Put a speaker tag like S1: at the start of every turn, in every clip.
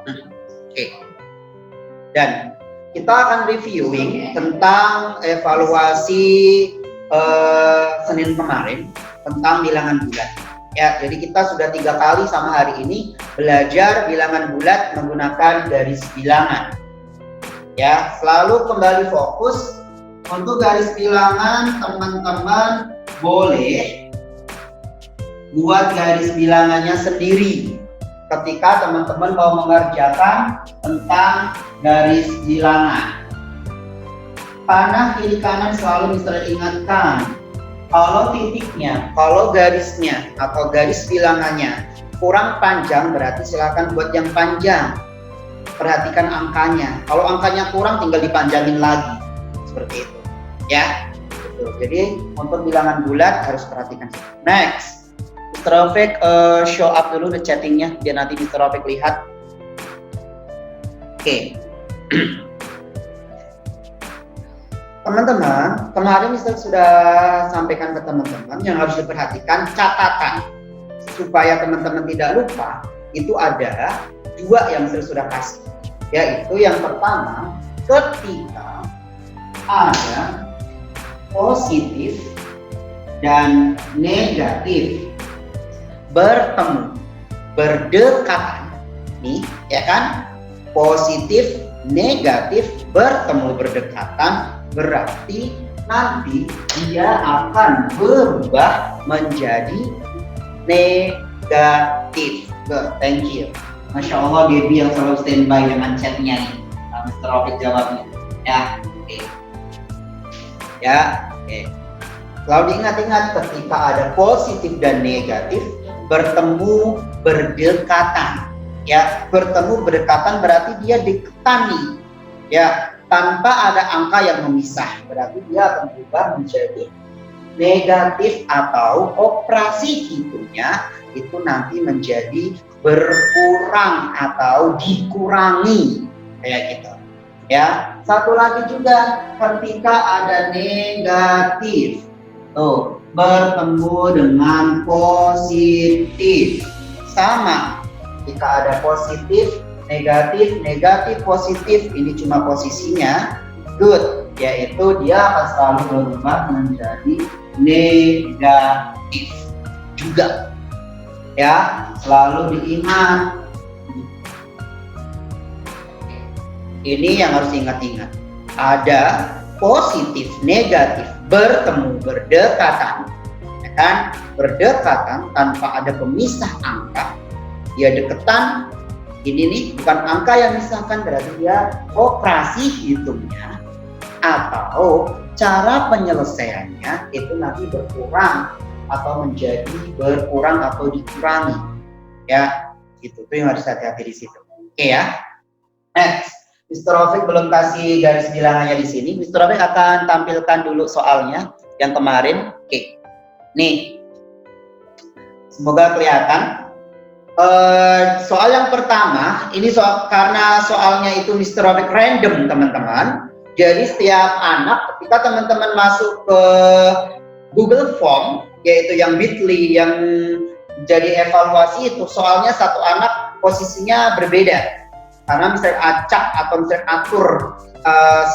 S1: Oke. Dan kita akan reviewing tentang evaluasi Senin kemarin tentang bilangan bulat. Ya, jadi kita sudah 3 kali sama hari ini belajar bilangan bulat menggunakan garis bilangan. Ya, selalu kembali fokus untuk garis bilangan. Teman-teman boleh buat garis bilangannya sendiri ketika teman-teman mau mengerjakan tentang garis bilangan. Panah kiri kanan selalu Mister ingatkan, kalau titiknya, kalau garisnya atau garis bilangannya kurang panjang, berarti silakan buat yang panjang. Perhatikan angkanya. Kalau angkanya kurang, tinggal dipanjangin lagi. Seperti itu. Ya. Jadi untuk bilangan bulat harus perhatikan. Next. Mr. Rafiq show up dulu the chattingnya biar nanti Mr. Rafiq lihat. Oke. Teman-teman, kemarin Mr. sudah sampaikan ke teman-teman yang harus diperhatikan catatan supaya teman-teman tidak lupa. Itu ada 2 yang Mr. sudah kasih, yaitu yang pertama ketika ada positif dan negatif bertemu, berdekatan, nih ya kan, positif negatif bertemu berdekatan, berarti nanti dia akan berubah menjadi negatif. Good, thank you. Masya Allah, Debbie yang selalu standby dengan chatnya nih. Mr. Rafiq jawabnya. Ya, oke. Ya, oke. Selalu diingat-ingat ketika ada positif dan negatif bertemu berdekatan. Ya, bertemu berdekatan berarti dia deketan nih. Ya, tanpa ada angka yang memisah, berarti dia akan berubah menjadi negatif atau operasi hitungnya itu nanti menjadi berkurang atau dikurangi kayak gitu. Ya, satu lagi juga ketika ada negatif, tuh bertemu dengan positif, sama. Jika ada positif, negatif, negatif, positif, ini cuma posisinya good, yaitu dia akan selalu berubah menjadi negatif juga. Ya, selalu diingat. Ini yang harus diingat-ingat. Ada positif, negatif, bertemu, berdekatan. Ya kan? Berdekatan tanpa ada pemisah angka. Dia deketan, ini nih bukan angka yang misahkan, berarti dia operasi hitungnya atau cara penyelesaiannya itu nanti berkurang atau menjadi berkurang atau dikurangi. Ya, itu tuh yang harus hati-hati di situ. Oke ya. Next, Mr. Rafiq belum kasih garis bilangannya di sini. Mr. Rafiq akan tampilkan dulu soalnya yang kemarin. Oke. Nih. Semoga kelihatan. Soal yang pertama, ini karena soalnya itu Mr. Rafiq random teman-teman. Jadi setiap anak ketika teman-teman masuk ke Google Form, yaitu yang Bitly yang jadi evaluasi itu soalnya satu anak posisinya berbeda. Karena misalnya acak atau misalnya atur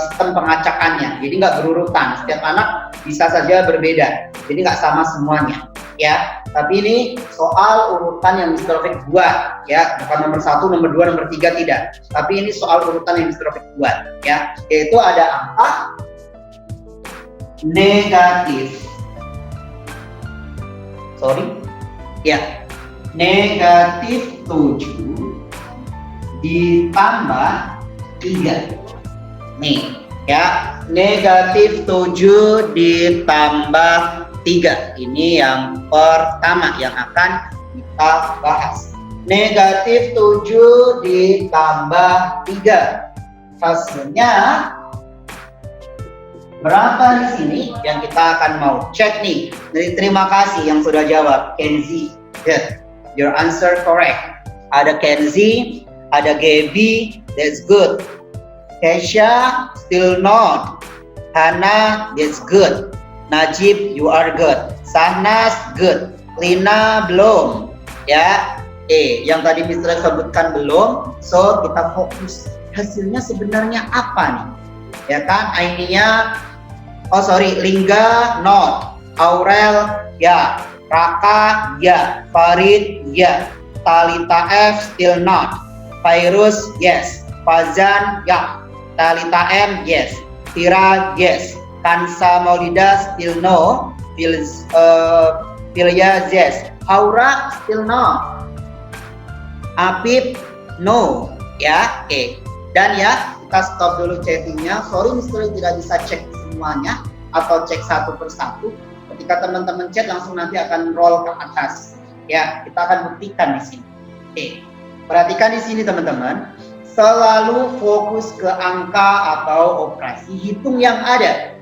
S1: sistem pengacakannya, jadi nggak berurutan. Setiap anak bisa saja berbeda, jadi nggak sama semuanya. Ya, tapi ini soal urutan yang Mr. Rafiq buat, ya, bukan nomor 1, nomor 2, nomor 3 tidak. Tapi ini soal urutan yang Mr. Rafiq buat, ya, yaitu ada angka negatif. Negatif 7 ditambah 3. Nih, ya, negatif 7 ditambah 3. Ini yang pertama yang akan kita bahas. Negatif 7 ditambah 3. Hasilnya berapa di sini yang kita akan mau cek nih. Jadi terima kasih yang sudah jawab. Kenzi, good. Your answer correct. Ada Kenzi, ada Gaby, that's good. Kesha, still not. Hana, that's good. Najib, you are good. Sahnas, good. Lina, belum. Ya, Yang tadi Mister sebutkan belum, so kita fokus hasilnya sebenarnya apa nih? Ya kan, Ainia, Lingga, not, Aurel, ya, Raka, ya, Farid, ya, Talita F, still not, Virus, yes, Fazan, ya, Talita M, yes, Tira, yes, Kansa Maulida, still no, Filya, yes, Aura, still no, Apip, no, ya, Dan ya, kita stop dulu chattingnya. Sorry, Mister tidak bisa cek semuanya atau cek satu persatu. Ketika teman-teman chat, langsung nanti akan roll ke atas. Ya, kita akan buktikan di sini. Perhatikan di sini teman-teman. Selalu fokus ke angka atau operasi hitung yang ada.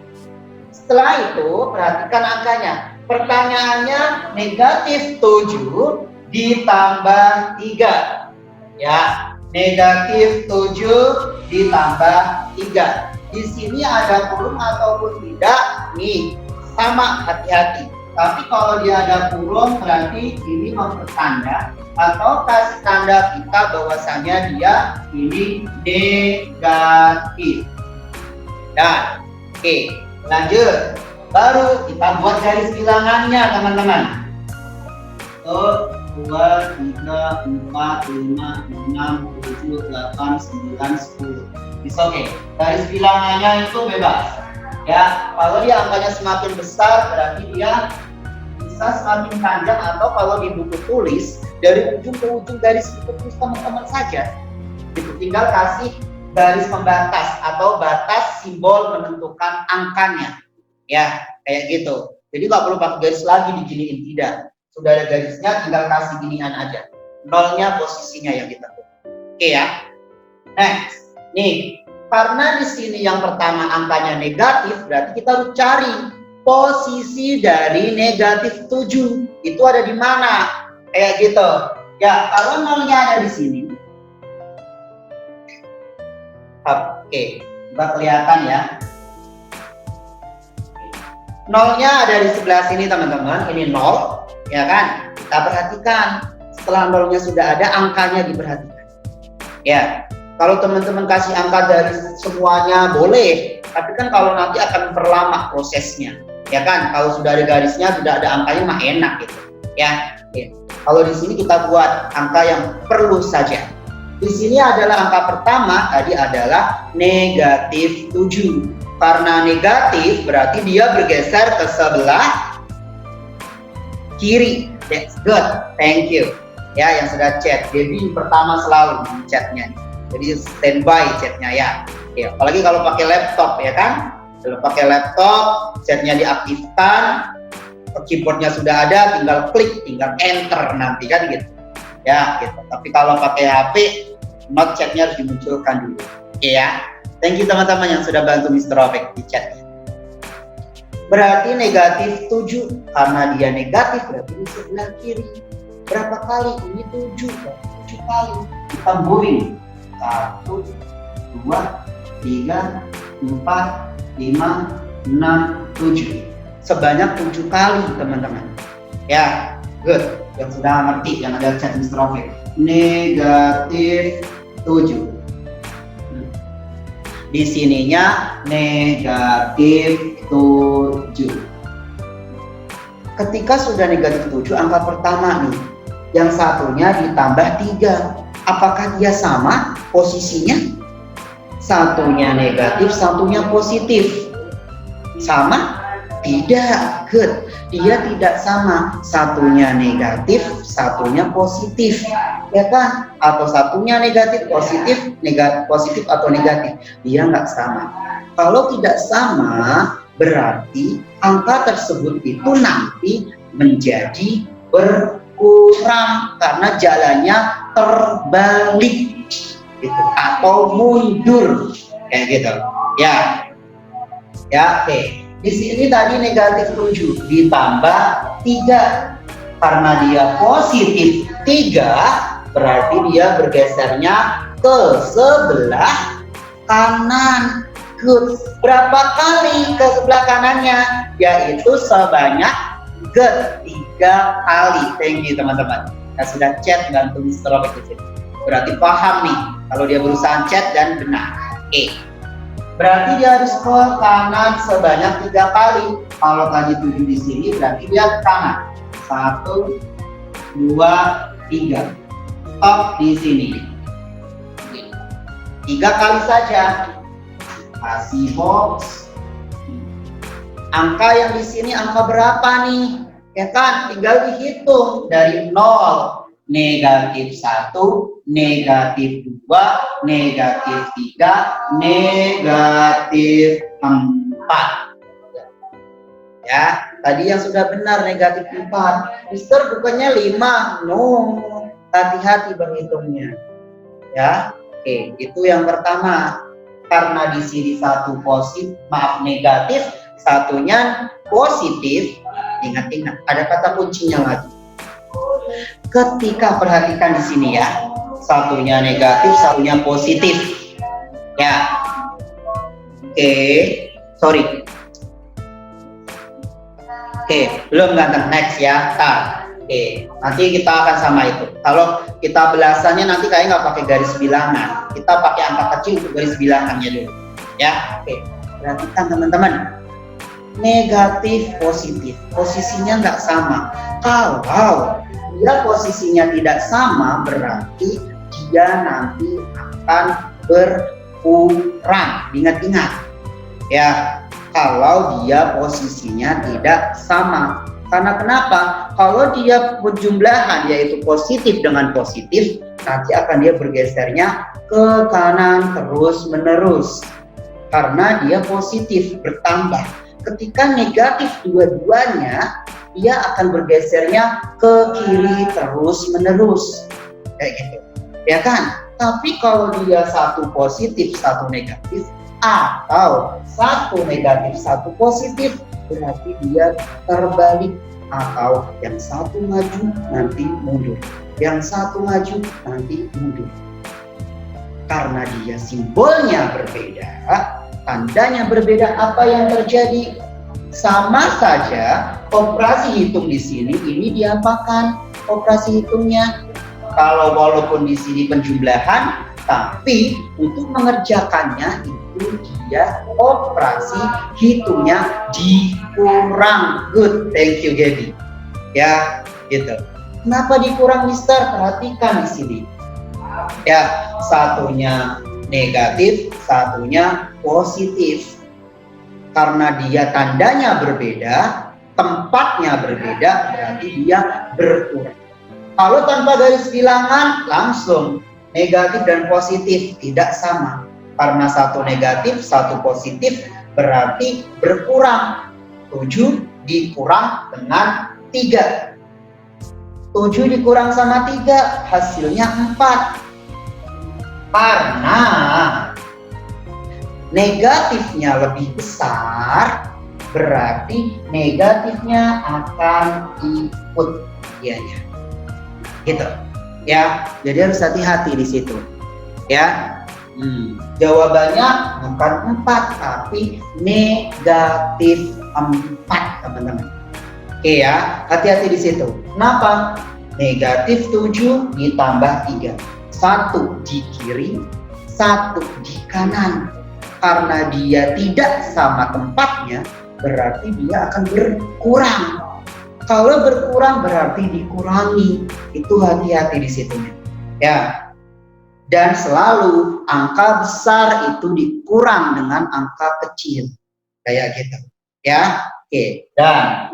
S1: Setelah itu, perhatikan angkanya. Pertanyaannya negatif 7 ditambah 3. Ya, negatif 7 ditambah 3. Di sini ada kurung ataupun tidak? Nih, sama, hati-hati. Tapi kalau dia ada kurung berarti ini mempertanda atau kasih tanda kita bahwasanya dia ini negatif. Dan lanjut. Baru kita buat garis bilangannya teman-teman. 2, 3, 4, 5, 6, 7, 8, 9, 10. It's okay. Garis bilangannya itu bebas. Ya, kalau dia angkanya semakin besar berarti dia bisa semakin panjang, atau kalau di buku tulis dari ujung ke ujung garis buku tulis teman-teman saja. Itu tinggal kasih garis pembatas atau batas simbol menentukan angkanya. Ya, kayak gitu. Jadi nggak perlu pakai garis lagi diginiin, tidak. Sudah ada garisnya, tinggal kasih ginian aja. Nolnya posisinya yang ditentukan. Ya. Next. Nih, karena di sini yang pertama angkanya negatif, berarti kita harus cari posisi dari negatif 7. Itu ada di mana? Kayak gitu. Ya, kalau nolnya ada di sini. Nggak kelihatan ya. Nolnya ada di sebelah sini teman-teman. Ini 0. Ya kan, kita perhatikan setelah nolnya sudah ada, angkanya diperhatikan. Ya, kalau teman-teman kasih angka dari semuanya boleh, tapi kan kalau nanti akan memperlama prosesnya, ya kan. Kalau sudah ada garisnya, sudah ada angkanya, mah enak gitu. Ya. Kalau di sini kita buat angka yang perlu saja. Di sini adalah angka pertama tadi adalah negatif 7. Karena negatif berarti dia bergeser ke sebelah kiri. That's good, thank you. Ya, yang sudah chat. Jadi pertama selalu chatnya. Jadi standby chatnya ya. Apalagi kalau pakai laptop ya kan. Kalau pakai laptop, chatnya diaktifkan, keyboardnya sudah ada, tinggal klik, tinggal enter nanti kan gitu. Ya, gitu. Tapi kalau pakai HP, not chatnya harus dimunculkan dulu. Ya. Thank you teman-teman yang sudah bantu Mr. Opek di chatnya. Berarti negatif 7, karena dia negatif berarti di sebelah kiri. Berapa kali? Ini 7, 7 kali. Ditambuhin. 1, 2, 3, 4, 5, 6, 7. Sebanyak 7 kali teman-teman. Ya, good. Yang sudah ngerti, yang ada chat Mr. Opek. Negatif 7. Di sininya negatif 7. Ketika sudah negatif 7, angka pertama nih, yang satunya ditambah 3. Apakah dia sama posisinya? Satunya negatif, satunya positif. Sama? Tidak. Good. Dia tidak sama. Satunya negatif, satunya positif. Ya kan? Atau satunya negatif, positif atau negatif. Dia nggak sama. Kalau tidak sama, berarti angka tersebut itu nanti menjadi berkurang karena jalannya terbalik gitu, atau mundur kayak gitu. Ya, oke. Di sini tadi negatif 7 ditambah 3. Karena dia positif 3, berarti dia bergesernya ke sebelah kanan. Good. Berapa kali ke sebelah kanannya? Yaitu sebanyak 3 kali. Thank you teman-teman. Nah, sudah chat bantu Mr. Robert di sini. Berarti paham nih kalau dia berusaha chat dan benar. Oke. Berarti dia harus ke kanan sebanyak 3 kali. Kalau tadi 7 di sini berarti dia ke kanan. 1, 2, 3. Stop di sini. 3 kali saja. Kasih box. Angka yang di sini angka berapa nih? Ya kan, tinggal dihitung dari 0, negatif 1, negatif 2, negatif 3, negatif 4. Ya, tadi yang sudah benar negatif 4. Mister bukannya 5. No, hati-hati berhitungnya. Ya, oke, itu yang pertama. Karena di sini satu positif, negatif, satunya positif. Ingat-ingat, ada kata kuncinya lagi. Ketika perhatikan di sini ya, satunya negatif, satunya positif. Ya, oke, sorry. Oke, belum ganteng. Next ya, tar. Oke, nanti kita akan sama itu. Kalau kita belasannya nanti kayaknya nggak pakai garis bilangan, kita pakai angka kecil untuk garis bilangannya dulu. Ya, oke. Perhatikan teman-teman. Negatif positif posisinya nggak sama. Kalau dia posisinya tidak sama berarti dia nanti akan berkurang. Ingat-ingat ya, kalau dia posisinya tidak sama. Karena kenapa? Kalau dia berjumlahan yaitu positif dengan positif, nanti akan dia bergesernya ke kanan terus menerus karena dia positif bertambah. Ketika negatif dua-duanya, dia akan bergesernya ke kiri terus menerus, kayak gitu, ya kan? Tapi kalau dia satu positif satu negatif, atau satu negatif satu positif, berarti dia terbalik, atau yang satu maju nanti mundur, yang satu maju nanti mundur. Karena dia simbolnya berbeda, tandanya berbeda, apa yang terjadi? Sama saja operasi hitung di sini ini diapakan operasi hitungnya? Kalau walaupun di sini penjumlahan, tapi untuk mengerjakannya itu dia operasi hitungnya dikurang. Good, thank you Gaby. Ya, gitu. Kenapa dikurang, Mister? Perhatikan di sini. Ya, satunya negatif, satunya positif. Karena dia tandanya berbeda, tempatnya berbeda, berarti dia berkurang. Kalau tanpa garis bilangan, langsung negatif dan positif tidak sama. Karena satu negatif, satu positif, berarti berkurang. 7 dikurang dengan 3. 7 dikurang sama 3, hasilnya 4. Karena negatifnya lebih besar, berarti negatifnya akan ikut dianya. Gitu. Ya, jadi harus hati-hati di situ. Ya. Jawabannya bukan 4 tapi negatif 4, teman-teman. Oke ya, hati-hati di situ. Kenapa? Negatif 7 ditambah 3. 1 di kiri, 1 di kanan. Karena dia tidak sama tempatnya, berarti dia akan berkurang. Kalau berkurang berarti dikurangi. Itu hati-hati di situ. Ya. Dan selalu angka besar itu dikurang dengan angka kecil. Kayak gitu. Ya. Oke. Dan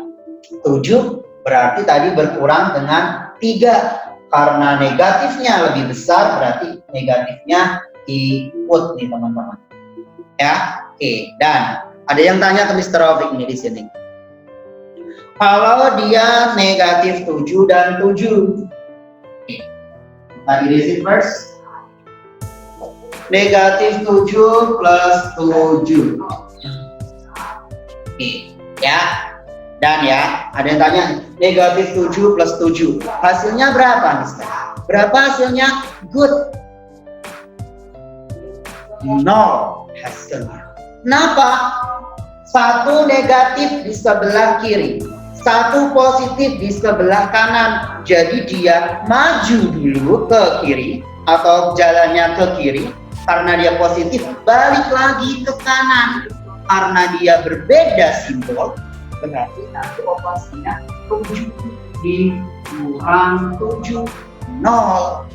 S1: 7 berarti tadi berkurang dengan 3. Karena negatifnya lebih besar, berarti negatifnya ikut nih teman-teman. Ya, oke. Dan ada yang tanya ke Mr. Rafiq nih di sini. Kalau dia negatif 7 dan 7. Tadi di first. Negatif 7 plus 7. Oke, ya. Dan ya, ada yang tanya, negatif 7 plus 7. Hasilnya berapa, Mister? Berapa hasilnya? Good. 0 hasilnya. Kenapa? 1 negatif di sebelah kiri, Satu positif di sebelah kanan, jadi dia maju dulu ke kiri atau jalannya ke kiri. Karena dia positif, balik lagi ke kanan. Karena dia berbeda simbol, berarti nanti operasinya 7 dikurang 7, 0.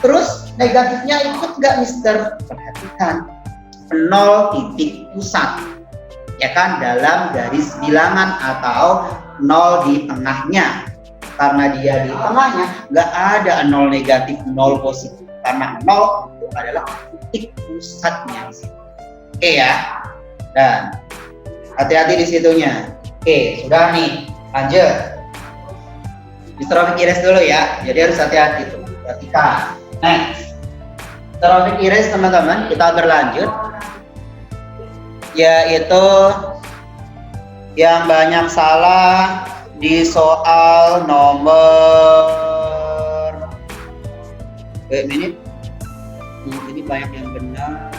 S1: Terus negatifnya ikut nggak, Mister? Perhatikan, 0 titik pusat, ya kan, dalam garis bilangan atau 0 di tengahnya. Karena dia di tengahnya, nggak ada 0 negatif, 0 positif. Karena 0 itu adalah titik pusatnya di situ. Oke ya. Dan hati-hati di situnya. Oke, sudah nih. Lanjut. Distrofik iris dulu ya. Jadi harus hati-hati tuh. Perhatikan. Next. Distrofik iris teman-teman, kita berlanjut. Yaitu yang banyak salah di soal nomor ini banyak yang benar.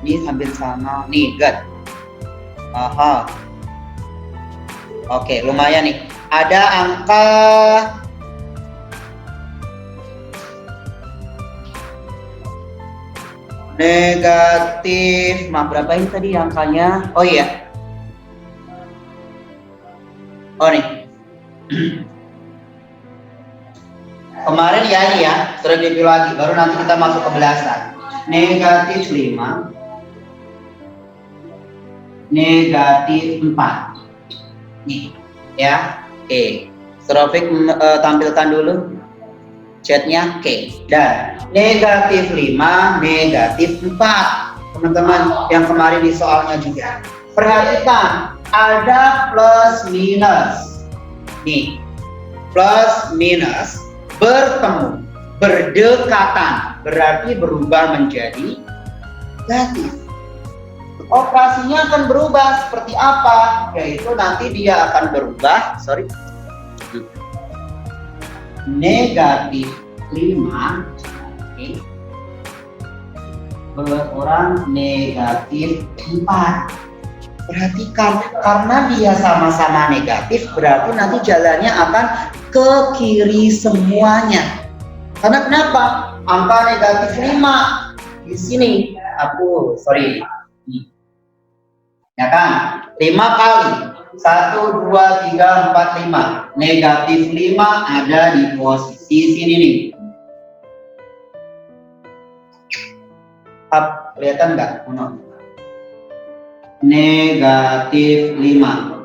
S1: Ini hampir sama nih, God. Aha. Oke, lumayan nih. Ada angka negatif, berapa ini tadi angkanya? Oh iya. Oh nih. Kemarin ya ini ya, sudah review lagi, baru nanti kita masuk ke belasan. Negatif 5, negatif 4. Nih, ya. Oke. Strofik tampilkan dulu chatnya. Oke. Dan negatif 5, negatif 4. Teman-teman yang kemarin di soalnya juga. Perhatikan, ada plus minus. Nih, plus minus bertemu, berdekatan, berarti berubah menjadi negatif. Operasinya akan berubah seperti apa? Yaitu nanti dia akan berubah, negatif 5, okay, berkurang negatif 4. Perhatikan, karena dia sama-sama negatif, berarti nanti jalannya akan ke kiri semuanya. Karena kenapa? Angka negatif 5 di sini, ya kan? 5 kali 1, 2, 3, 4, 5. Negatif 5 ada di posisi sini nih. Kelihatan nggak? Negatif 5.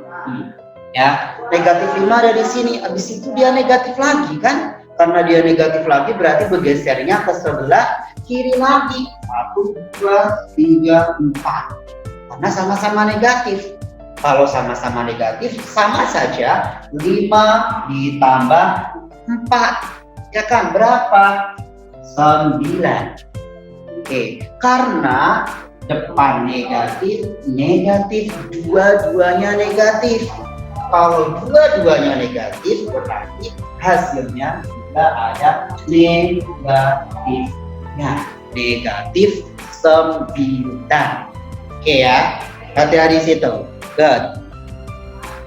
S1: Ya, negatif 5 ada di sini. Habis itu dia negatif lagi kan? Karena dia negatif lagi berarti bergesernya ke sebelah kiri lagi. 1, 2, 3, 4. Karena sama-sama negatif. Kalau sama-sama negatif, sama saja 5 ditambah 4. Ya kan, berapa? 9. Oke, karena depan negatif, dua-duanya negatif. Kalau dua-duanya negatif, berarti hasilnya juga ada negatifnya. Negatif 9. Oke ya, hati-hati di situ. Good.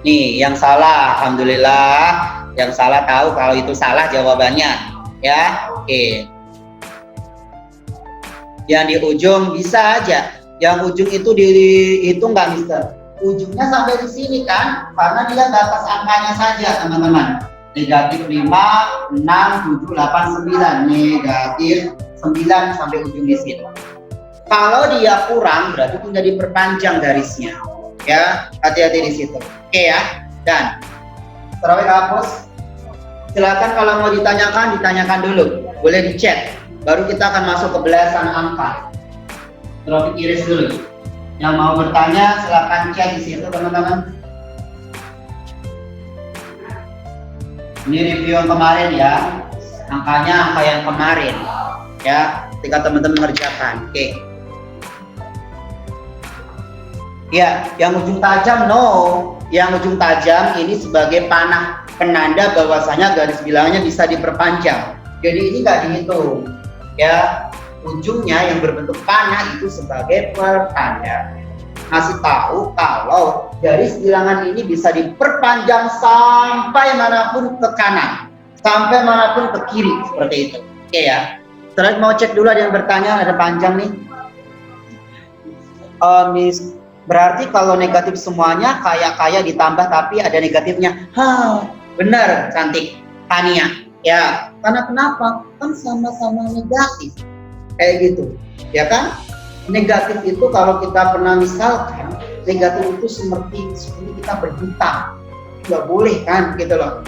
S1: Nih, yang salah, alhamdulillah. Yang salah tahu kalau itu salah jawabannya. Ya, oke. Yang di ujung bisa aja. Yang ujung itu dihitung nggak, Mister? Ujungnya sampai di sini kan? Karena dia batas angkanya saja, teman-teman. Negatif 5, 6, 7, 8, 9. Negatif 9 sampai ujung di sini. Kalau dia kurang, berarti tinggal diperpanjang garisnya. Ya, hati-hati di situ. Oke ya. Dan terawih hapus. Silakan kalau mau ditanyakan dulu. Boleh di chat. Baru kita akan masuk ke belasan angka. Terawih iris dulu. Yang mau bertanya silakan chat di situ, teman-teman. Ini review yang kemarin ya. Angkanya angka yang kemarin. Ya, ketika teman-teman mengerjakan. Oke. Ya, yang ujung tajam Yang ujung tajam ini sebagai panah penanda bahwasanya garis bilangannya bisa diperpanjang. Jadi ini nggak dihitung. Ya, ujungnya yang berbentuk panah itu sebagai pertanda ngasih tahu kalau garis bilangan ini bisa diperpanjang sampai manapun ke kanan, sampai manapun ke kiri, seperti itu. Oke ya. Setelah mau cek dulu, ada yang bertanya, ada panjang nih. Miss, berarti kalau negatif semuanya kaya ditambah tapi ada negatifnya. Benar, cantik Tania. Ya, karena kenapa? Kan sama-sama negatif. Kayak gitu, ya kan? Negatif itu kalau kita pernah misalkan, negatif itu seperti kita berhutang. Nggak boleh kan, gitu loh.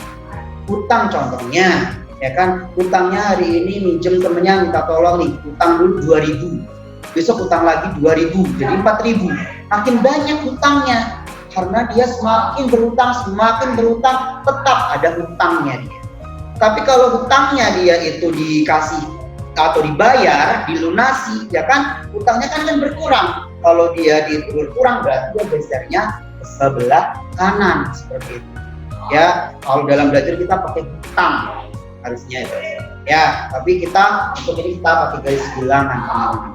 S1: Hutang contohnya, ya kan? Hutangnya hari ini minjem temennya minta tolong nih, hutang dulu 2.000. Besok hutang lagi 2.000, jadi 4.000. Makin banyak hutangnya. Karena dia semakin berhutang, tetap ada hutangnya dia. Tapi kalau hutangnya dia itu dikasih atau dibayar, dilunasi, ya kan, hutangnya kan berkurang. Kalau dia berkurang berarti dia gesernya ke sebelah kanan, seperti itu. Ya, kalau dalam belajar kita pakai hutang harusnya itu. Ya, tapi kita untuk ini kita pakai garis bilangan, teman-teman.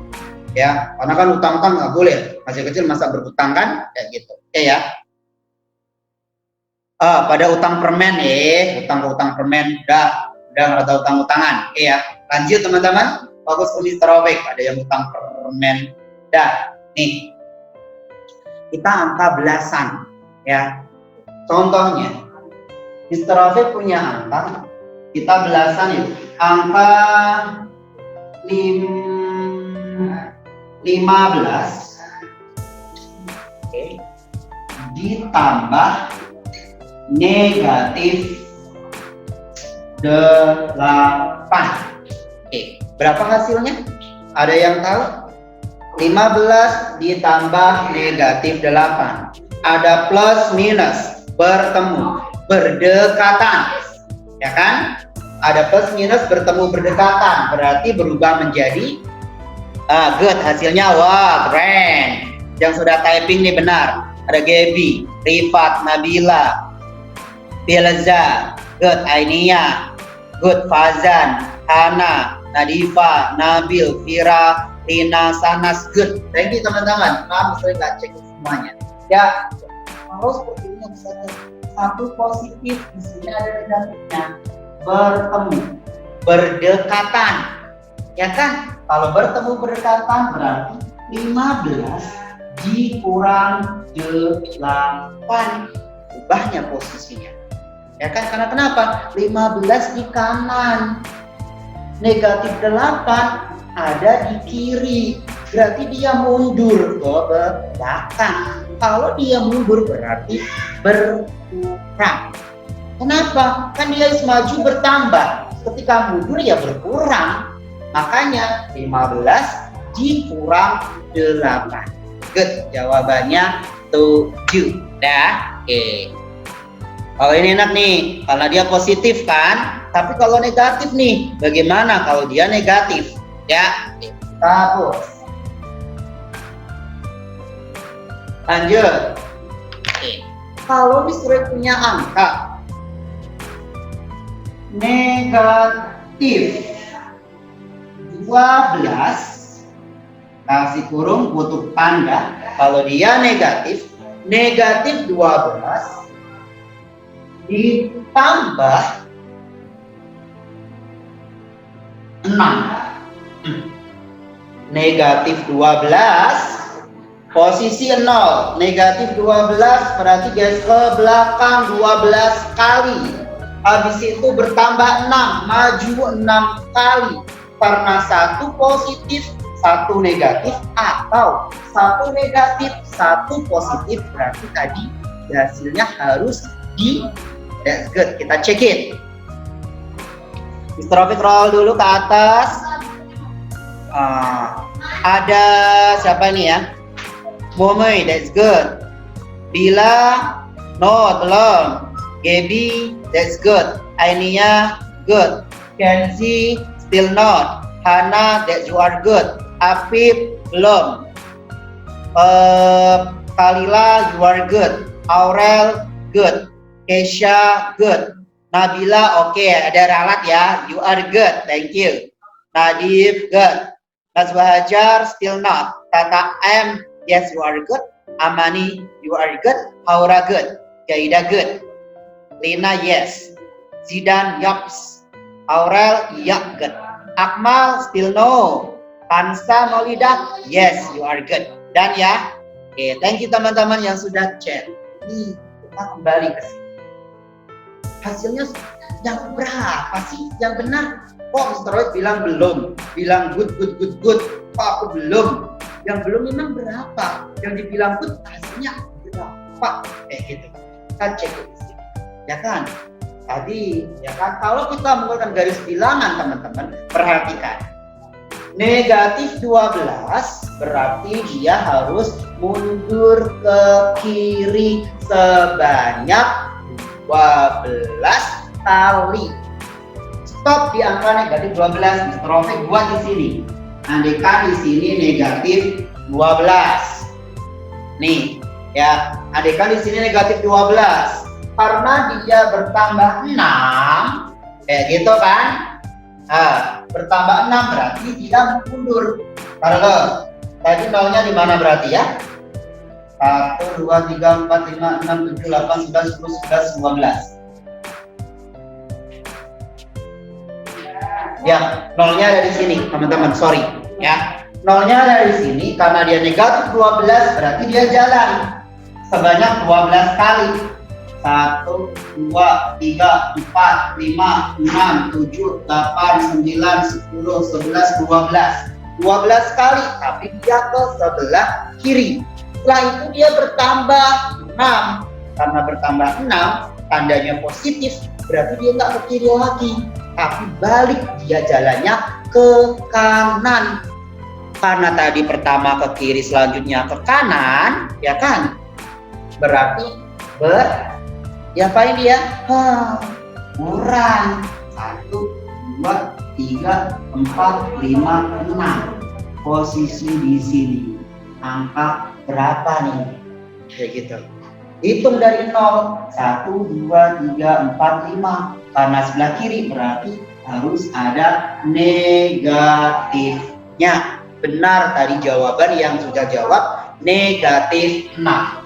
S1: Ya, karena kan hutang-hutang nggak boleh, masih kecil masa berhutang kan, kayak gitu. Oke ya. Pada utang permen utang permen udah nggak ada utang-utangan. Oke ya. Lanjut teman-teman, fokus ke Mr. Robek. Ada yang utang permen. Dah, nih. Kita angka belasan, ya. Contohnya, Mr. Robek punya angka, kita belasan ya. Angka 15. Oke. Ditambah negatif 8. Oke, berapa hasilnya? Ada yang tahu? 15 ditambah negatif 8. Ada plus minus, bertemu, berdekatan. Ya kan? Ada plus minus, bertemu, berdekatan. Berarti berubah menjadi good hasilnya. Wah, keren. Yang sudah typing nih benar. Ada Gaby, Rifat, Nabila, Belza, good. Ainia, good. Fazan, Hana, Nadifa, Nabil, Fira, Rina, Sanas, good. Thank you teman-teman. Saya nggak cek semuanya. Ya, kalau seperti ini bisa satu positif, di sini ada negatifnya. Bertemu, berdekatan, ya kan? Kalau bertemu berdekatan berarti 15 dikurang 8, ubahnya posisinya. Ya kan, karena kenapa? 15 di kanan, negatif 8 ada di kiri, berarti dia mundur ke belakang. Kalau dia mundur berarti berkurang. Kenapa? Kan dia maju bertambah, ketika mundur ya berkurang. Makanya 15 dikurang 8. Good, jawabannya 7. Dah, oke. Kalau ini enak nih, karena dia positif kan. Tapi kalau negatif nih, bagaimana kalau dia negatif? Ya, kita hapus. Lanjut. Oke. Kalau Mister punya angka negatif 12, kasih kurung tutup tanda. Kalau dia negatif 12 ditambah 6. Negatif 12 posisi 0, negatif 12 berarti guys ke belakang 12 kali. Habis itu bertambah 6, maju 6 kali. Karena satu positif, satu negatif, atau satu negatif, satu positif, berarti tadi hasilnya harus di. That's good, kita check it. Mr. Rafiq roll dulu ke atas. Ada siapa ini ya? Momoy, that's good. Bila, no, belum. Gaby, that's good. Ainia, good. Kenzie, still not. Hana, that you are good. Afif, belum. Kalila, you are good. Aurel, good. Kesha, good. Nabila, oke, ada ralat ya. You are good, thank you. Nadif, good. Nazwa Hajar, still not. Tata M, yes, you are good. Amani, you are good. Haura, good. Jaida, good. Lina, yes. Zidan, yups. Aurel, yeah, good. Akmal, still no. Hansa, Maulida, yes, you are good. Dan ya, oke, thank you teman-teman yang sudah chat. Ini kita kembali ke sini. Hasilnya yang berapa sih yang benar? Kok Mr. Roy bilang belum, bilang good. Kok aku belum? Yang belum memang berapa? Yang dibilang good hasilnya berapa? Kayak gitu. Kita cek di sini, ya kan? Tadi, ya kan? Kalau kita menggunakan garis bilangan teman-teman, perhatikan. Negatif 12 berarti dia harus mundur ke kiri sebanyak 12 kali. Stop di angka negatif 12. Mr. Rofiq buat di sini. Andaikan di sini negatif 12. Nih, ya. Andaikan di sini negatif 12. Karena dia bertambah 6, kayak gitu kan? Bertambah 6 berarti dia mundur. Kalau tadi nolnya di mana berarti ya? 1, 2, 3, 4, 5, 6, 7, 8, 9, 10, 11, 12. Ya, nolnya ada di sini, teman-teman. Sorry, ya. Nolnya ada di sini karena dia negatif 12 berarti dia jalan sebanyak 12 kali. 1, 2, 3, 4, 5, 6, 7, 8, 9, 10, 11, 12. 12 kali, tapi dia ke sebelah kiri. Setelah itu dia bertambah 6. Karena bertambah 6, tandanya positif, berarti dia nggak ke kiri lagi. Tapi balik dia jalannya ke kanan. Karena tadi pertama ke kiri, selanjutnya ke kanan, ya kan? Berarti diapain dia? Kurang 1, 2, 3, 4, 5, 6. Posisi di sini angka berapa nih? Kayak gitu. Hitung dari 0. 1, 2, 3, 4, 5. Karena sebelah kiri berarti harus ada negatifnya. Benar tadi jawaban yang sudah jawab negatif 6.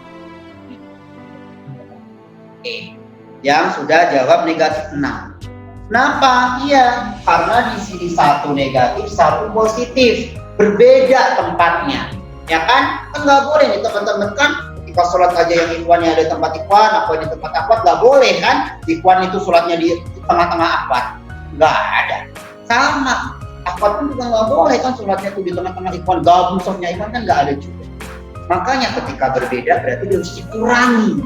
S1: Yang sudah jawab negatif 6. Kenapa? Iya, karena di sini 1 negatif, 1 positif. Berbeda tempatnya. Ya kan? Kan nggak boleh nih teman-teman kan? Ketika sholat aja yang ikhwannya ada tempat ikhwan, akhwat di tempat akhwat, nggak boleh kan? Ikhwan itu sholatnya di tengah-tengah akhwat. Nggak ada. Sama. Akhwat pun juga nggak boleh kan sholatnya itu di tengah-tengah ikhwan. Gabung sholatnya ikhwan kan nggak ada juga. Makanya ketika berbeda berarti harus dikurangi.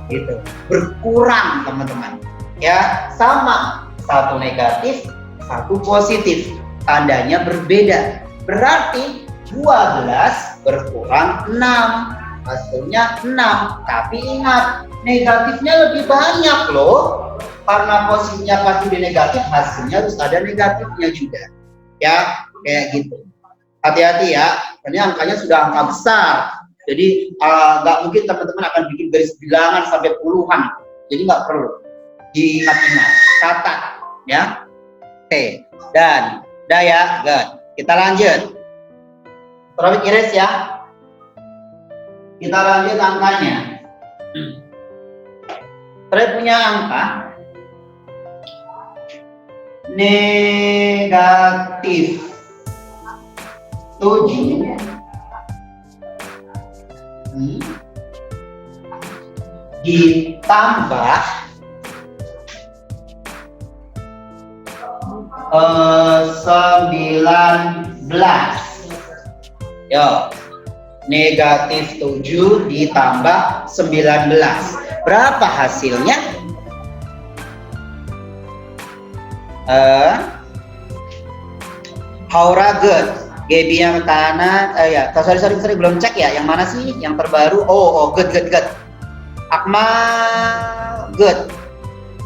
S1: Gitu. Berkurang teman-teman. Ya, sama. 1 negatif, 1 positif. Tandanya berbeda. Berarti 12 berkurang 6. Hasilnya 6. Tapi ingat, negatifnya lebih banyak loh. Karena posisinya pasti di negatif, hasilnya harus ada negatifnya juga. Ya, kayak gitu. Hati-hati ya. Ini angkanya sudah angka besar. Jadi nggak mungkin teman-teman akan bikin garis bilangan sampai puluhan. Jadi nggak perlu. Diingat-ingat, catat ya. Oke, dan udah ya, good. Kita lanjut. Terus iris ya. Kita lanjut angkanya. Terus punya angka negatif 7 ditambah 19. Yo, negatif 7 ditambah 19. Berapa hasilnya? Haura good. Gaby yang kanan, ya, sorry, belum cek ya. Yang mana sih? Yang terbaru? Oh, good. Akmal, good.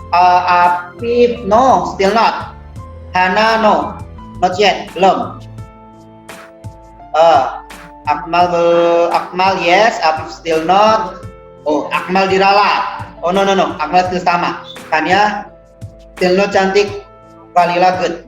S1: Afif, no, still not. Hana, no, not yet, belum. Akmal, yes. Afif, still not. Oh, Akmal diralat. Oh, no, Akmal still sama. Kania, still not cantik. Falila, good.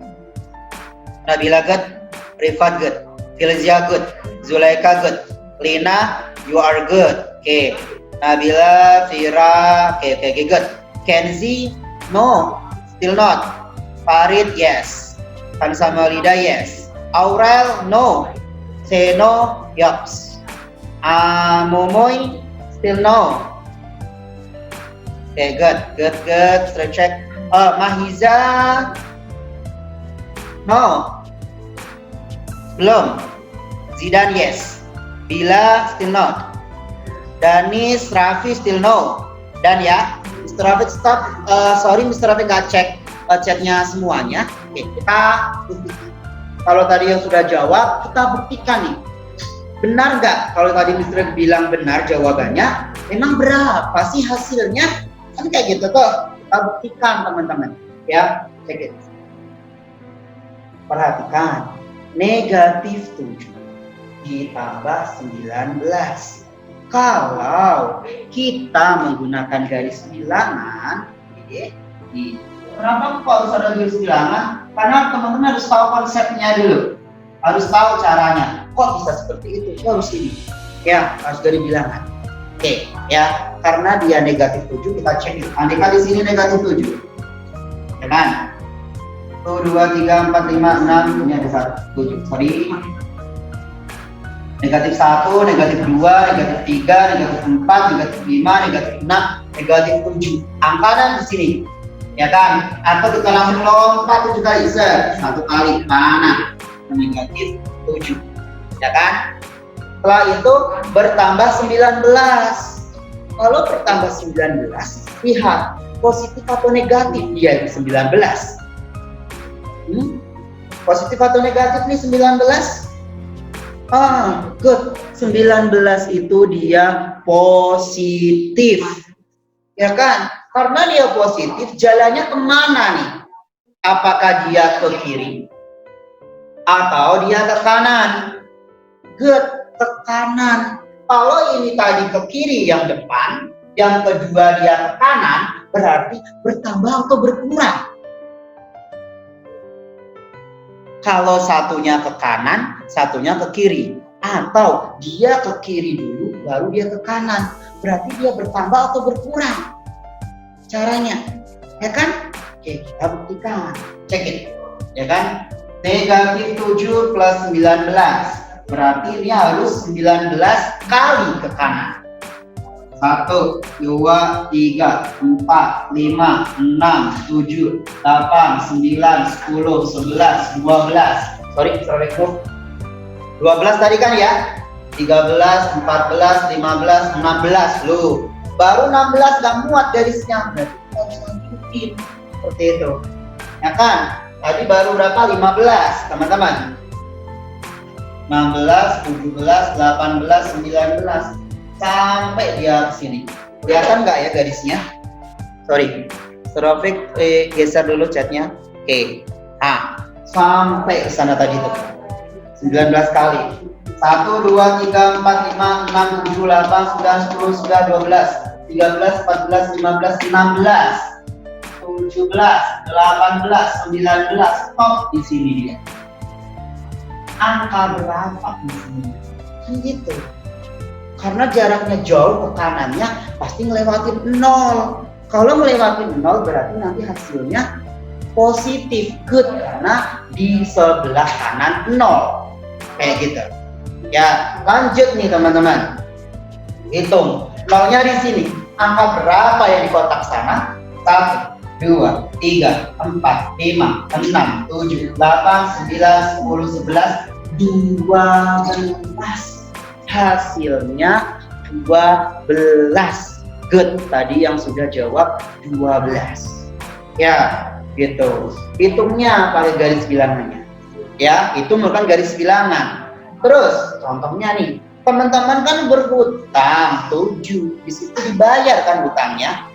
S1: Nabila, good. Rifat, good. Filzia, good. Zulaika, good. Lina, You are good. Okay. Nabila, Fira, okay, good. Kenzi, no, still not. Farid, yes. Kansamalida, yes. Aurel, no. Seno, yups. Momoy, still no. Okay, good. Let's check. Mahiza, no. Belum. Zidan, yes. Bila, still not. Danis, Raffi, still no. Dan ya, Mr. Rafiq stop. Sorry Mr. Rafiq nggak cek chatnya semuanya. Oke, kita buktikan. Kalau tadi yang sudah jawab, kita buktikan nih. Benar nggak? Kalau tadi Mr. Rafiq bilang benar jawabannya, memang berapa sih hasilnya? Kan kayak gitu tuh. Kita buktikan teman-teman. Ya, cek it. Perhatikan. Negatif 7 ditambah 19. Kalau kita menggunakan garis bilangan, kenapa kok harus ada garis bilangan? Karena teman-teman harus tahu konsepnya dulu, harus tahu caranya. Kok bisa seperti itu? Harus ini, ya harus garis bilangan. Oke, ya karena dia negatif 7 kita cek. Andai kali sini negatif 7, ya kan? 1, 2, 3, 4, 5, 6, ini ada 7. Sorry. Negatif 1, negatif 2, negatif 3, negatif 4, negatif 5, negatif 6, negatif 7. Angka di sini, ya kan? Atau kita langsung lompat 7 kali bisa. 1 kali mana? Negatif 7, ya kan? Setelah itu bertambah 19. Kalau bertambah 19, lihat positif atau negatif dia 19. Positif atau negatif nih 19? Good. 19 itu dia positif. Ya kan? Karena dia positif, jalannya kemana nih? Apakah dia ke kiri? Atau dia ke kanan? Good. Ke kanan. Kalau ini tadi ke kiri yang depan, yang kedua dia ke kanan, berarti bertambah atau berkurang. Kalau satunya ke kanan, satunya ke kiri. Atau dia ke kiri dulu, baru dia ke kanan. Berarti dia bertambah atau berkurang. Caranya, ya kan? Oke, kita buktikan. Check it. Ya kan? Negatif 7 plus 19. Berarti ini harus 19 kali ke kanan. 1, 2, 3, 4, 5, 6, 7, 8, 9, 10, 11, 12. Sorry, 12 tadi kan ya? 13, 14, 15, 16. Loh, baru 16 gak muat garisnya. Berarti kita harus lanjutin. Seperti itu. Ya kan? Tadi baru berapa? 15, teman-teman. 16, 17, 18, 19. Sampai dia ke sini. Kelihatan nggak ya garisnya? Sorry, Rafiq geser dulu chatnya. Oke. Sampai ke sana tadi tuh. 19 kali. 1, 2, 3, 4, 5, 6, 7, 8, 9, 10, 11, 12, 13, 14, 15, 16, 17, 18, 19. Stop di sini dia. Angka berapa di sini? Kan gitu. Karena jaraknya jauh ke kanannya pasti ngelewatin 0. Kalau ngelewatin 0 berarti nanti hasilnya positif, good, karena di sebelah kanan 0. Kayak gitu. Ya, lanjut nih teman-teman. Hitung. 0-nya di sini. Angka berapa yang di kotak sana? 1, 2, 3, 4, 5, 6, 7, 8, 9, 10, 11, 12. Hasilnya 12. Good. Tadi yang sudah jawab 12. Ya, gitu. Hitungnya pakai garis bilangannya. Ya, itu merupakan garis bilangan. Terus, contohnya nih, teman-teman kan berhutang 7. Di situ dibayar kan hutangnya.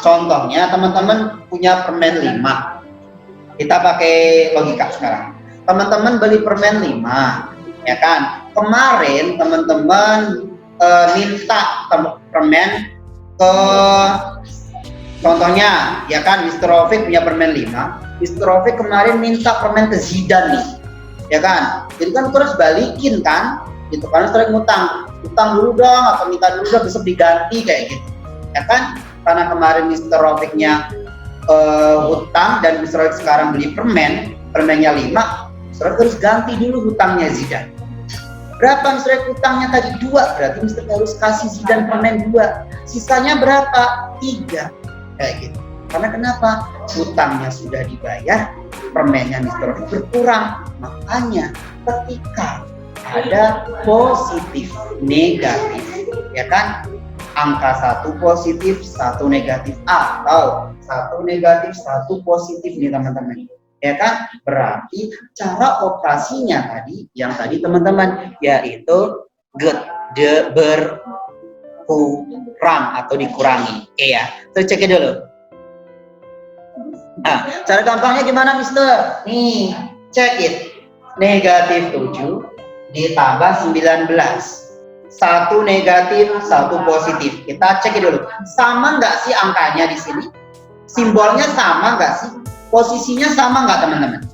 S1: Contohnya, teman-teman punya permen 5. Kita pakai logika sekarang. Teman-teman beli permen 5, ya kan? Kemarin teman-teman minta permen ke, contohnya ya kan, Mr. Rafiq punya permen 5. Mr. Rafiq kemarin minta permen ke Zidan nih, ya kan? Jadi kan terus balikin kan, gitu, karena sering utang dulu dong atau minta dulu dong, besok diganti kayak gitu, ya kan? Karena kemarin Mr. Rofiknya hutang dan Mr. Rofik sekarang beli permennya 5, Mr. Rofik harus ganti dulu hutangnya Zidan. Berapa Mr. Rofik hutangnya tadi? 2, berarti Mr. Rofik harus kasih Zidan permen 2. Sisanya berapa? 3, kayak gitu. Karena kenapa? Hutangnya sudah dibayar, permennya Mr. Rofik berkurang. Makanya ketika ada positif negatif, ya kan? Angka 1 positif, 1 negatif, atau 1 negatif, 1 positif nih teman-teman, ya kan? Berarti cara operasinya tadi, yang tadi teman-teman, yaitu berkurang atau dikurangi. Oke ya, terus cek dulu. Nah, cara gampangnya gimana, Mister? Nih, check it. Negatif 7 ditambah 19. 1 negatif, 1 positif. Kita cek dulu. Sama nggak sih angkanya di sini? Simbolnya sama nggak sih? Posisinya sama nggak teman-teman?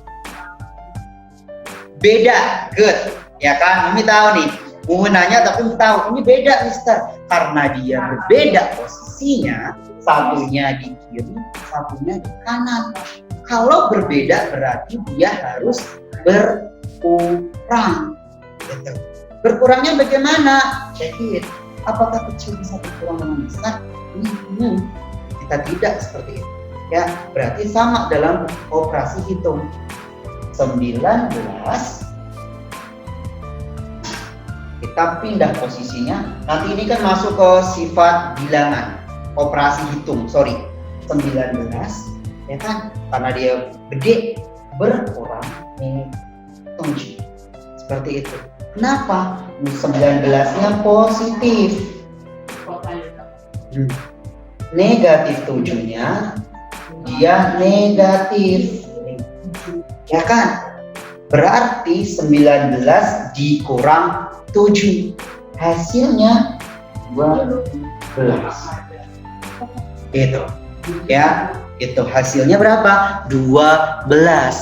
S1: Beda, good. Ya kan? Mimi tahu nih. Nanya tapi tahu ini beda, Mister. Karena dia berbeda posisinya, satunya di kiri, satunya di kanan. Kalau berbeda berarti dia harus berkurang. Gitu. Berkurangnya bagaimana? Check it. Apakah kecil bisa berkurang dengan besar? Kita tidak seperti itu. Ya, berarti sama dalam operasi hitung. 19, kita pindah posisinya. Nanti ini kan masuk ke sifat bilangan. Operasi hitung, 19, ya kan? Karena dia gede, berkurang 7. Seperti itu. Kenapa? 19-nya positif. Negatif 7-nya dia negatif. Ya kan? Berarti 19 dikurang 7. Hasilnya 12. Gitu. Ya. Itu hasilnya berapa? 12.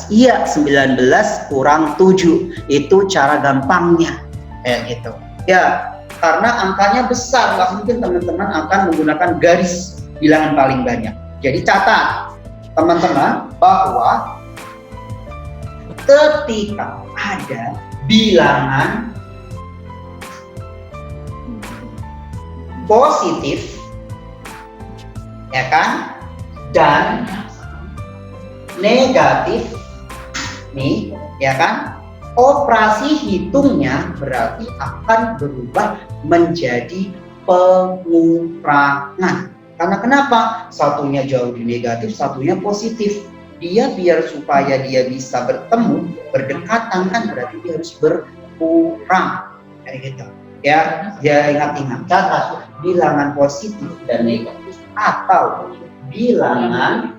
S1: Iya, 19 kurang 7. Itu cara gampangnya. Kayak gitu. Ya, karena angkanya besar, nggak mungkin teman-teman akan menggunakan garis bilangan paling banyak. Jadi catat, teman-teman, bahwa ketika ada bilangan positif, ya kan? Dan negatif nih, ya kan? Operasi hitungnya berarti akan berubah menjadi pengurangan. Karena kenapa? Satunya jauh di negatif, satunya positif. Dia biar supaya dia bisa bertemu, berdekatan kan berarti dia harus berkurang. Kayak gitu. Ya, ingat-ingat, catat bilangan positif dan negatif atau bilangan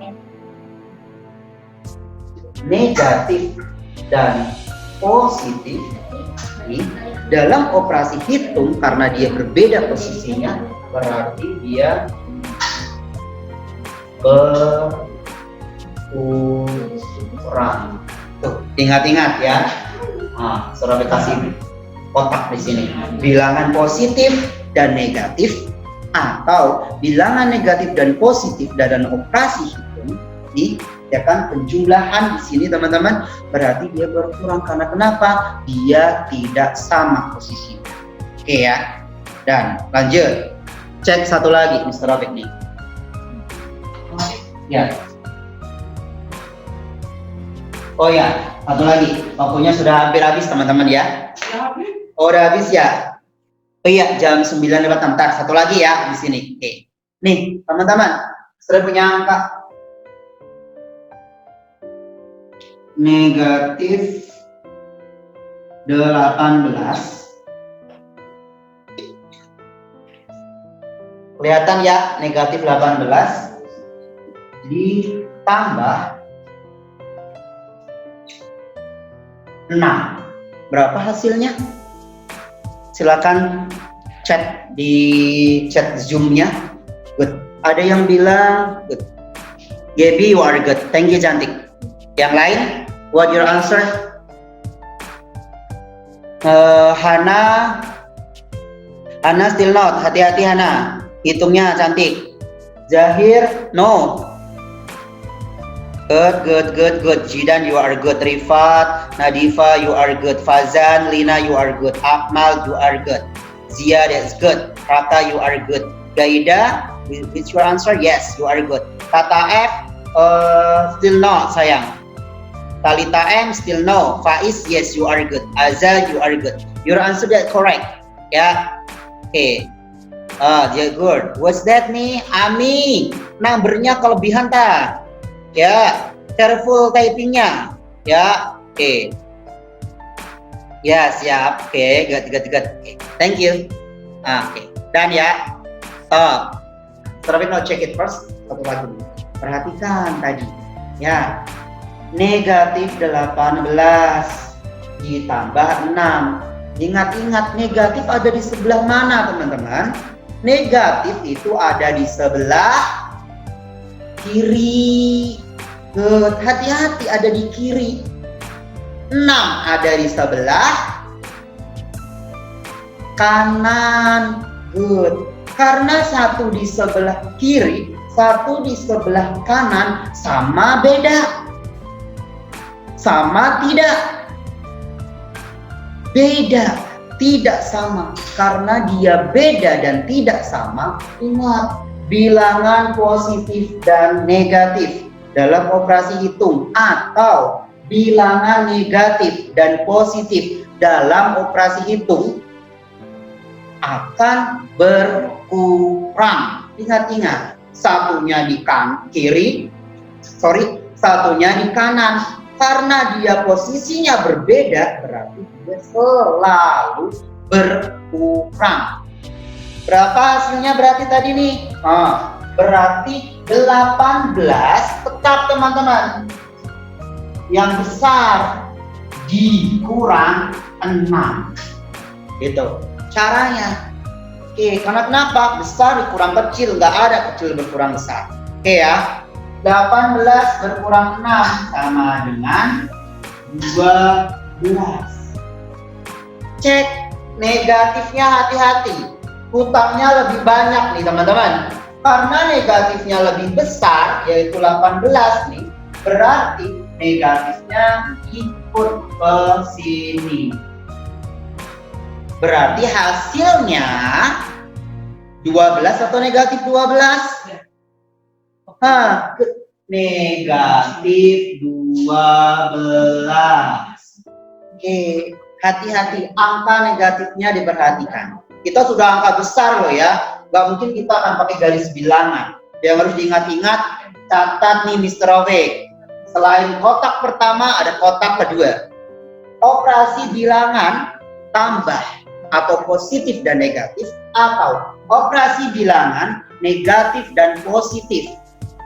S1: negatif dan positif ini dalam operasi hitung, karena dia berbeda posisinya berarti dia berkurang. Tuh, ingat-ingat ya. Nah, sudah kasih kotak di sini. Bilangan positif dan negatif atau bilangan negatif dan positif dalam operasi hitung ya kan, penjumlahan di sini teman-teman berarti dia berkurang. Karena kenapa? Dia tidak sama posisinya. Oke ya. Dan lanjut. Cek satu lagi Mr. Rofik nih. Ya. Oh ya, satu lagi. Waktunya sudah hampir habis teman-teman ya. Oh, udah habis ya. Oh iya, jam 9:06. Bentar, satu lagi ya di sini. Oke. Nih, teman-teman, sudah punya angka negatif 18. Kelihatan ya, negatif 18 ditambah 6. Berapa hasilnya? Silakan chat di chat Zoom-nya. Good. Ada yang bilang good. Gaby, you are good. Thank you, cantik. Yang lain, what your answer? Hana still not. Hati-hati Hana. Hitungnya cantik. Zahir, no. Good. Jidan, you are good. Rifat, Nadifa, you are good. Fazan, Lina, you are good. Akmal, you are good. Zia, that's good. Raka, you are good. Gaida, is your answer? Yes, you are good. Tata F, still no, sayang. Talita M, still no. Faiz, yes, you are good. Azal, you are good. Your answer that correct. Ya, okay. Yeah, good. What's that nih? Ami, numbernya kelebihan ta? Ya, careful typingnya. Ya, oke. Ya, siap. Oke, good. Oke, thank you. Oke. Dan ya, now check it first. Satu lagi. Perhatikan tadi. Ya, negatif 18 ditambah 6. Ingat-ingat, negatif ada di sebelah mana, teman-teman? Negatif itu ada di sebelah kiri. Good. Hati-hati, ada di kiri. 6 ada di sebelah kanan. Good. Karena satu di sebelah kiri, satu di sebelah kanan, sama beda? Sama tidak? Beda. Tidak sama. Karena dia beda dan tidak sama, ingat, bilangan positif dan negatif dalam operasi hitung atau bilangan negatif dan positif dalam operasi hitung akan berkurang. Ingat-ingat, satunya di satunya di kanan. Karena dia posisinya berbeda, berarti dia selalu berkurang. Berapa hasilnya berarti tadi nih? Berarti 18 tetap, teman-teman. Yang besar dikurang 6. Gitu caranya. Oke, karena kenapa? Besar dikurang kecil, nggak ada kecil berkurang besar. Oke ya. 18 berkurang 6 sama dengan 12. Cek negatifnya, hati-hati. Hutangnya lebih banyak nih, teman-teman. Karena negatifnya lebih besar, yaitu 18 nih, berarti negatifnya ikut ke sini. Berarti hasilnya 12 atau negatif 12? Negatif 12. Oke, hati-hati, angka negatifnya diperhatikan. Kita sudah angka besar loh ya, nggak mungkin kita akan pakai garis bilangan. Yang harus diingat-ingat, catat nih Mr. Ove. Selain kotak pertama, ada kotak kedua. Operasi bilangan tambah atau positif dan negatif, atau operasi bilangan negatif dan positif.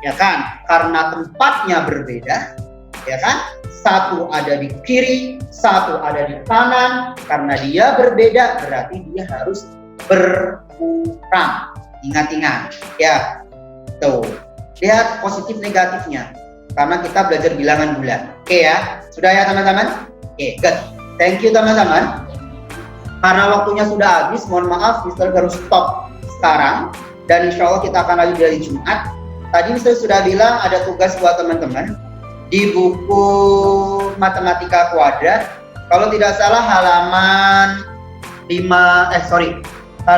S1: Ya kan, karena tempatnya berbeda, ya kan, satu ada di kiri, satu ada di kanan. Karena dia berbeda, berarti dia harus berkurang. Ingat-ingat, ya, tuh, lihat positif negatifnya, karena kita belajar bilangan bulan. Oke ya, sudah ya teman-teman? Oke, good. Thank you teman-teman. Karena waktunya sudah habis, mohon maaf, Mister harus stop sekarang, dan insya Allah kita akan lanjut dari Jumat. Tadi Mister sudah bilang ada tugas buat teman-teman di buku matematika kuadrat. Kalau tidak salah halaman 16.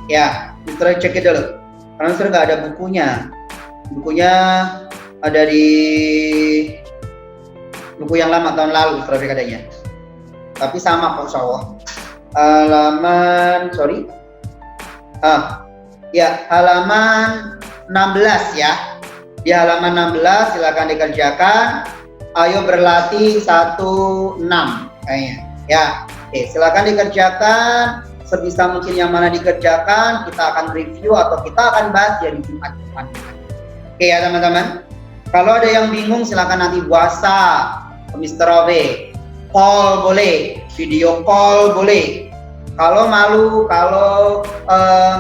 S1: Ya, Mister cek dulu. Karena Mister nggak ada bukunya. Bukunya ada di buku yang lama tahun lalu, Mister katanya. Tapi sama kok, insya Allah. Halaman 16 ya. Di halaman 16 silakan dikerjakan. Ayo berlatih 16 kayaknya. Ya, oke, silakan dikerjakan sebisa mungkin yang mana dikerjakan. Kita akan review atau kita akan bahas dari Jumat depan. Oke ya teman-teman. Kalau ada yang bingung silakan nanti WhatsApp ke Mr. Ove. Call boleh, video call boleh. Kalau malu, kalau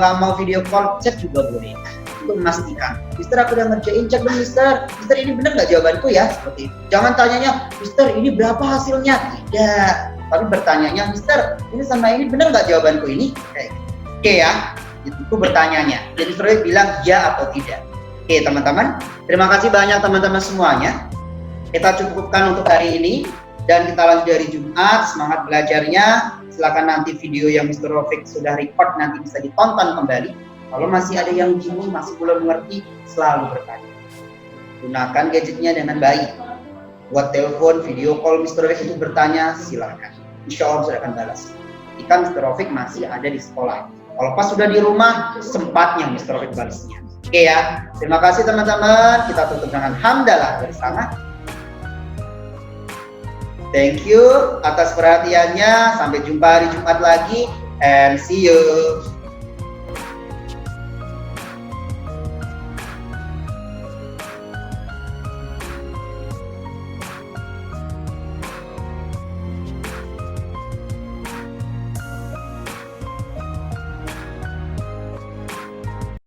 S1: nggak mau video call, chat juga boleh. Untuk memastikan, Mister aku udah ngerjain, cek dong Mister ini bener nggak jawabanku ya, seperti itu. Jangan tanyanya, Mister ini berapa hasilnya? Tidak, tapi bertanyanya, Mister, ini sama ini benar nggak jawabanku ini? Oke ya, itu bertanyanya. Jadi Mr. Rofik bilang ya atau tidak. Oke teman-teman, terima kasih banyak teman-teman semuanya. Kita cukupkan untuk hari ini dan kita lanjut dari Jumat. Semangat belajarnya. Silakan nanti video yang Mr. Rofik sudah record nanti bisa ditonton kembali. Kalau masih ada yang bingung, masih belum mengerti, selalu bertanya. Gunakan gadgetnya dengan baik. Buat telepon, video call Mr. Rofik itu bertanya, silakan. Insya Allah sudah akan balas. Jika Mr. Rofik masih ada di sekolah. Kalau pas sudah di rumah, sempatnya Mr. Rofik balasnya. Oke ya, terima kasih teman-teman. Kita tutup dengan hamdalah bersama. Thank you atas perhatiannya. Sampai jumpa hari Jumat lagi. And see you.